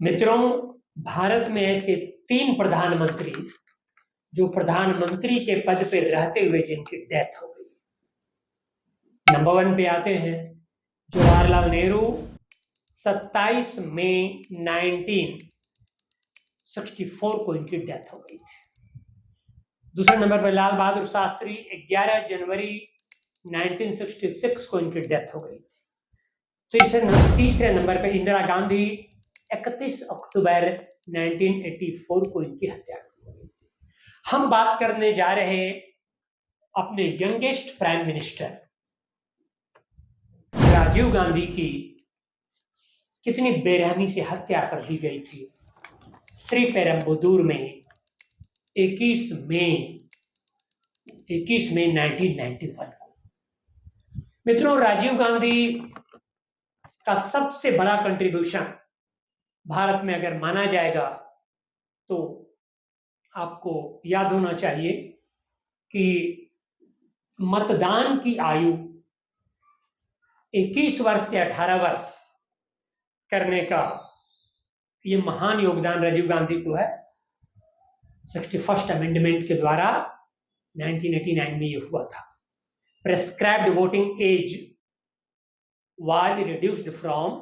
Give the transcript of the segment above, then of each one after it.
मित्रों, भारत में ऐसे 3 प्रधानमंत्री जो प्रधानमंत्री के पद पर रहते हुए जिनकी डेथ हो गई। नंबर 1 पे आते हैं जवाहरलाल नेहरू, 27 मई 1964 को इनकी डेथ हो गई थी। दूसरे नंबर पर लाल बहादुर शास्त्री, 11 जनवरी 1966 को इनकी डेथ हो गई थी। तीसरे नंबर पर इंदिरा गांधी, 31 अक्टूबर 1984 को इनकी हत्या हो गई। हम बात करने जा रहे हैं अपने youngest prime minister Rajiv Gandhi की कितनी बेरहमी से हत्या कर दी गई थी श्रीपेरुम्बदूर में 21 मई 1991 को। मित्रों, राजीव गांधी का सबसे बड़ा कंट्रीब्यूशन भारत में अगर माना जाएगा तो आपको याद होना चाहिए कि मतदान की आयु 21 वर्ष से 18 वर्ष करने का ये महान योगदान राजीव गांधी को है। 61st अमेंडमेंट के द्वारा 1989 में ये हुआ था। Prescribed voting age was reduced from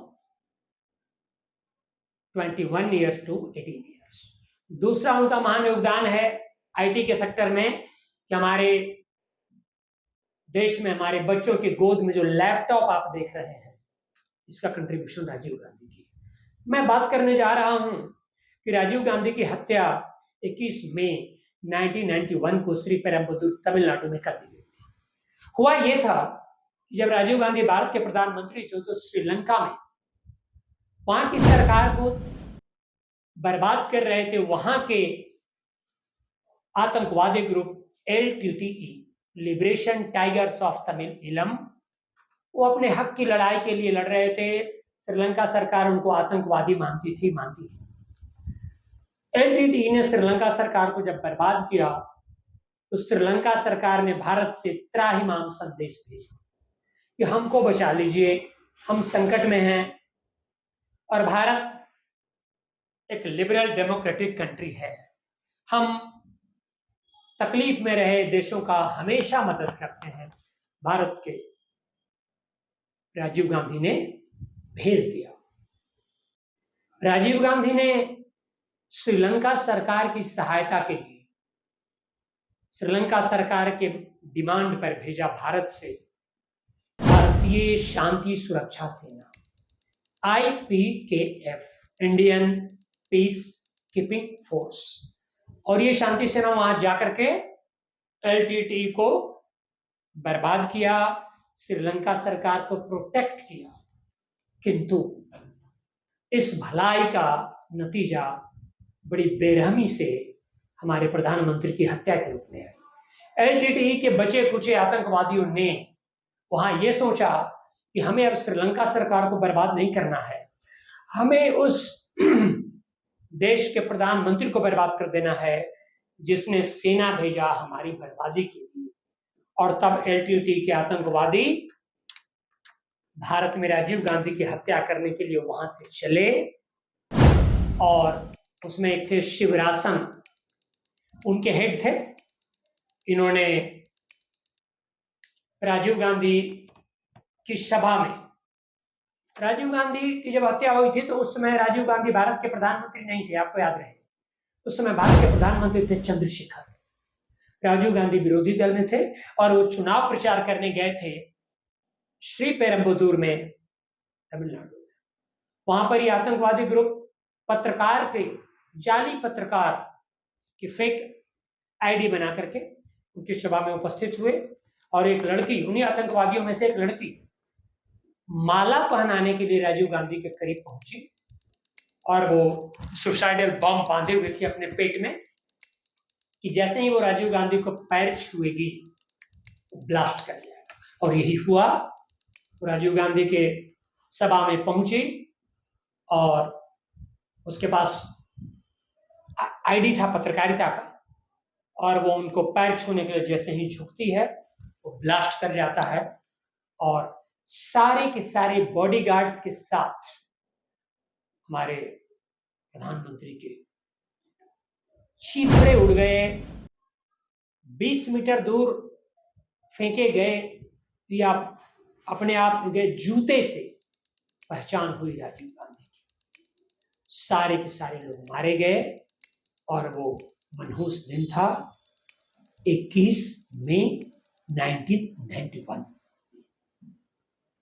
21 years to 18 years. दूसरा उनका महान योगदान है आईटी के सेक्टर में कि हमारे देश में हमारे बच्चों की गोद में जो लैपटॉप आप देख रहे हैं, इसका कंट्रीब्यूशन राजीव गांधी की। मैं बात करने जा रहा हूं कि राजीव गांधी की हत्या 21 मई 1991 को श्रीपेरुम्बदूर तमिलनाडु में कर दी गई थी। हुआ यह था कि जब राजीव गांधी भारत के प्रधानमंत्री थे तो श्रीलंका में वहां की सरकार को बर्बाद कर रहे थे वहां के आतंकवादी group LTTE, liberation tigers of Tamil इलम। वो अपने हक की लड़ाई के लिए लड़ रहे थे। श्रीलंका सरकार उनको आतंकवादी मानती थी। LTTE ने श्रीलंका सरकार को जब बर्बाद किया तो श्रीलंका सरकार ने भारत से त्राहिमाम संदेश भेजा कि हमको बचा लीजिए, हम संकट में हैं। और भारत एक लिबरल डेमोक्रेटिक कंट्री है, हम तकलीफ में रहे देशों का हमेशा मदद करते हैं। भारत के राजीव गांधी ने भेज दिया। राजीव गांधी ने श्रीलंका सरकार की सहायता के लिए श्रीलंका सरकार के डिमांड पर भेजा भारत से भारतीय शांति सुरक्षा सेना IPKF, Indian peace keeping force. और ये शांति सेना वहां जाकर के LTTE को बर्बाद किया, श्रीलंका सरकार को प्रोटेक्ट किया। किंतु इस भलाई का नतीजा बड़ी बेरहमी से हमारे प्रधानमंत्री की हत्या के रूप में है। LTTE के बचे कुचे आतंकवादियों ने वहां यह सोचा कि हमें अब श्रीलंका सरकार को बर्बाद नहीं करना है, हमें उस देश के प्रधानमंत्री को बर्बाद कर देना है जिसने सेना भेजा हमारी बर्बादी के लिए। और तब LTTE के आतंकवादी भारत में राजीव गांधी की हत्या करने के लिए वहां से चले। और उसमें एक थे शिवरासन, उनके हेड थे। इन्होंने राजीव गांधी की सभा में, राजीव गांधी की जब हत्या हुई थी तो उस समय राजीव गांधी भारत के प्रधानमंत्री नहीं थे, आपको याद रहे। उस समय भारत के प्रधानमंत्री थे चंद्रशेखर। राजीव गांधी विरोधी दल में थे और वो चुनाव प्रचार करने गए थे श्रीपेरुम्बदूर में, तमिलनाडु में। वहां पर ये आतंकवादी ग्रुप पत्रकार थे, जाली पत्रकार की फेक ID बना करके उनकी सभा में उपस्थित हुए। और एक लड़की, उन्हीं आतंकवादियों में से एक लड़की माला पहनाने के लिए राजीव गांधी के करीब पहुंची और वो सुसाइडल बम बांधे हुए थी अपने पेट में कि जैसे ही वो राजीव गांधी को पैर छुएगी ब्लास्ट कर जाएगा। और यही हुआ। राजीव गांधी के सभा में पहुंची और उसके पास ID था पत्रकारिता का, और वो उनको पैर छूने के लिए जैसे ही झुकती है वो ब्लास्ट कर जाता है। और सारे के सारे बॉडीगार्ड्स के साथ हमारे प्रधानमंत्री के चीथड़े उड़ गए, 20 मीटर दूर फेंके गए या अपने आप के जूते से पहचान हुई राजीव गांधी की। सारे के सारे लोग मारे गए और वो मनहूस दिन था 21 मई 1991।